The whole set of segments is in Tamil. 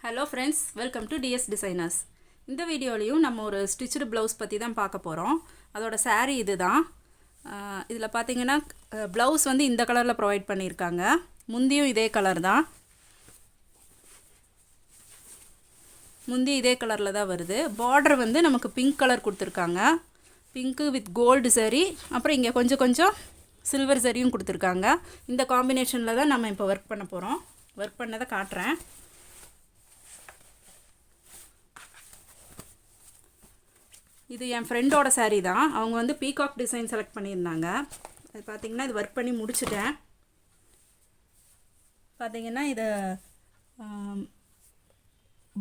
Hello friends, welcome to DS Designers. இந்த வீடியோலையும் நம்ம ஒரு ஸ்டிச்டு ப்ளவுஸ் பற்றி தான் பார்க்க போகிறோம். அதோட saree இது தான். இதில் பார்த்தீங்கன்னா ப்ளவுஸ் வந்து இந்த கலரில் ப்ரொவைட் பண்ணியிருக்காங்க. முந்தியும் இதே கலர் தான். முந்தி இதே கலரில் தான் வருது. பார்டர் வந்து நமக்கு பிங்க் கலர் கொடுத்துருக்காங்க. பிங்க்கு வித் கோல்டு சரி, அப்புறம் இங்கே கொஞ்சம் சில்வர் சரியும் கொடுத்துருக்காங்க. இந்த காம்பினேஷனில் தான் நம்ம இப்போ ஒர்க் பண்ண போகிறோம். ஒர்க் பண்ணதை காட்டுறேன். இது என் ஃப்ரெண்டோட saree தான். அவங்க வந்து பீகாக் டிசைன் செலக்ட் பண்ணியிருந்தாங்க. அது பார்த்திங்கன்னா இது ஒர்க் பண்ணி முடிச்சிட்டேன். பார்த்திங்கன்னா இதை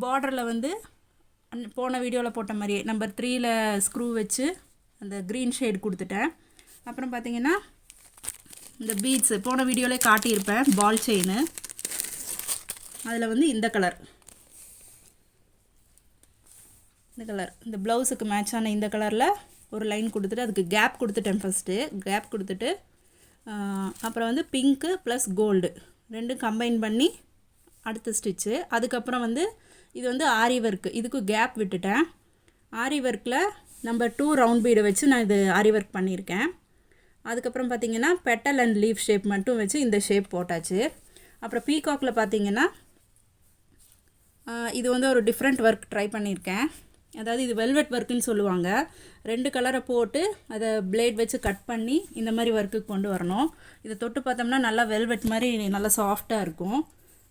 பார்டரில் வந்து போன வீடியோவில் போட்ட மாதிரியே நம்பர் 3ல் ஸ்க்ரூ வச்சு அந்த க்ரீன் ஷேட் கொடுத்துட்டேன். அப்புறம் பார்த்திங்கன்னா இந்த பீட்ஸு போன வீடியோவிலே காட்டியிருப்பேன், பால் செயின். அதில் வந்து இந்த கலர், இந்த கலர், இந்த ப்ளவுஸுக்கு மேட்சான இந்த கலரில் ஒரு லைன் கொடுத்துட்டு அதுக்கு கேப் கொடுத்துட்டேன். ஃபஸ்ட்டு கேப் கொடுத்துட்டு அப்புறம் வந்து பிங்க்கு ப்ளஸ் கோல்டு ரெண்டும் கம்பைன் பண்ணி அடுத்த ஸ்டிச்சு. அதுக்கப்புறம் வந்து இது வந்து ஆரி ஒர்க்கு, இதுக்கு கேப் விட்டுட்டேன். ஆரி ஒர்க்கில் நம்பர் 2 ரவுண்ட் பீடை வச்சு நான் இது ஆரி ஒர்க் பண்ணியிருக்கேன். அதுக்கப்புறம் பார்த்திங்கன்னா பெட்டல் அண்ட் லீஃப் ஷேப் மட்டும் வச்சு இந்த ஷேப் போட்டாச்சு. அப்புறம் பீகாக்கில் பார்த்திங்கன்னா இது வந்து ஒரு டிஃப்ரெண்ட் ஒர்க் ட்ரை பண்ணியிருக்கேன். அதாவது இது வெல்வெட் ஒர்க்குன்னு சொல்லுவாங்க. 2 கலரை போட்டு அதை பிளேட் வச்சு கட் பண்ணி இந்த மாதிரி ஒர்க்குக்கு கொண்டு வரணும். இதை தொட்டு பார்த்தோம்னா நல்லா வெல்வெட் மாதிரி நல்லா சாஃப்டாக இருக்கும்.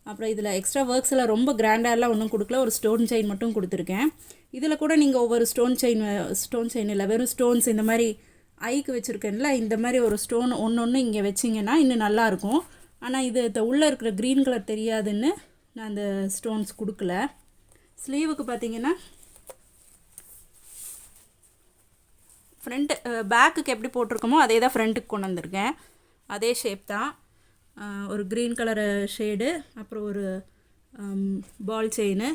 அப்புறம் இதில் எக்ஸ்ட்ரா ஒர்க்ஸில் ரொம்ப கிராண்டாலாம் ஒன்றும் கொடுக்கல, ஒரு ஸ்டோன் செயின் மட்டும் கொடுத்துருக்கேன். இதில் கூட நீங்கள் ஒவ்வொரு ஸ்டோன் செயின் இல்லை, வெறும் ஸ்டோன்ஸ் இந்த மாதிரி ஐக்கு வச்சுருக்கேன்ல, இந்த மாதிரி ஒரு ஸ்டோன் ஒன்று இங்கே வச்சிங்கன்னா இன்னும் நல்லாயிருக்கும். ஆனால் இது உள்ளே இருக்கிற க்ரீன் கலர் தெரியாதுன்னு நான் அந்த ஸ்டோன்ஸ் கொடுக்கல. ஸ்லீவுக்கு பார்த்திங்கன்னா ஃப்ரண்ட்டு பேக்குக்கு எப்படி போட்டிருக்கோமோ அதே தான் ஃப்ரண்ட்டுக்கு கொண்டு வந்திருக்கேன். அதே ஷேப் தான். ஒரு க்ரீன் கலர் ஷேடு, அப்புறம் ஒரு பால் செயின்,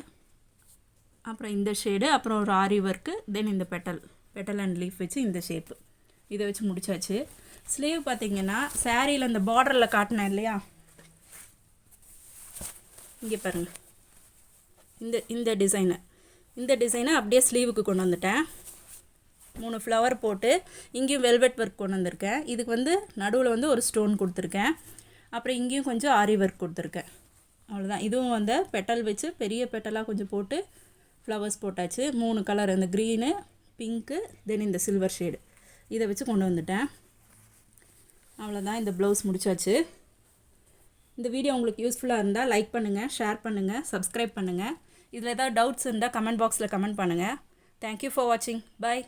அப்புறம் இந்த ஷேடு, அப்புறம் ஒரு ஆரி ஒர்க்கு, தென் இந்த பெட்டல் அண்ட் லீஃப் வச்சு இந்த ஷேப்பு இதை வச்சு முடிச்சாச்சு. ஸ்லீவ் பார்த்திங்கன்னா சாரியில் அந்த பார்டரில் காட்டினேன் இல்லையா, இங்கே பாருங்கள், இந்த டிசைனை அப்படியே ஸ்லீவுக்கு கொண்டு வந்துட்டேன். 3 ஃப்ளவர் போட்டு இங்கேயும் வெல்வெட் ஒர்க் கொண்டு வந்திருக்கேன். இதுக்கு வந்து நடுவில் வந்து ஒரு ஸ்டோன் கொடுத்துருக்கேன். அப்புறம் இங்கேயும் கொஞ்சம் ஆரி ஒர்க் கொடுத்துருக்கேன். அவ்வளோதான். இதுவும் வந்து பெட்டல் வச்சு பெரிய பெட்டலாக கொஞ்சம் போட்டு ஃப்ளவர்ஸ் போட்டாச்சு. 3 கலர், இந்த க்ரீனு, பிங்க்கு, தென் இந்த சில்வர் ஷேடு இதை வச்சு கொண்டு வந்துட்டேன். அவ்வளோதான். இந்த ப்ளவுஸ் முடிச்சாச்சு. இந்த வீடியோ உங்களுக்கு யூஸ்ஃபுல்லாக இருந்தால் லைக் பண்ணுங்கள், ஷேர் பண்ணுங்கள், சப்ஸ்கிரைப் பண்ணுங்கள். இதில் ஏதாவது டவுட்ஸ் இருந்தால் கமெண்ட் பாக்ஸில் கமெண்ட் பண்ணுங்கள். தேங்க்யூ ஃபார் வாட்சிங். பாய்.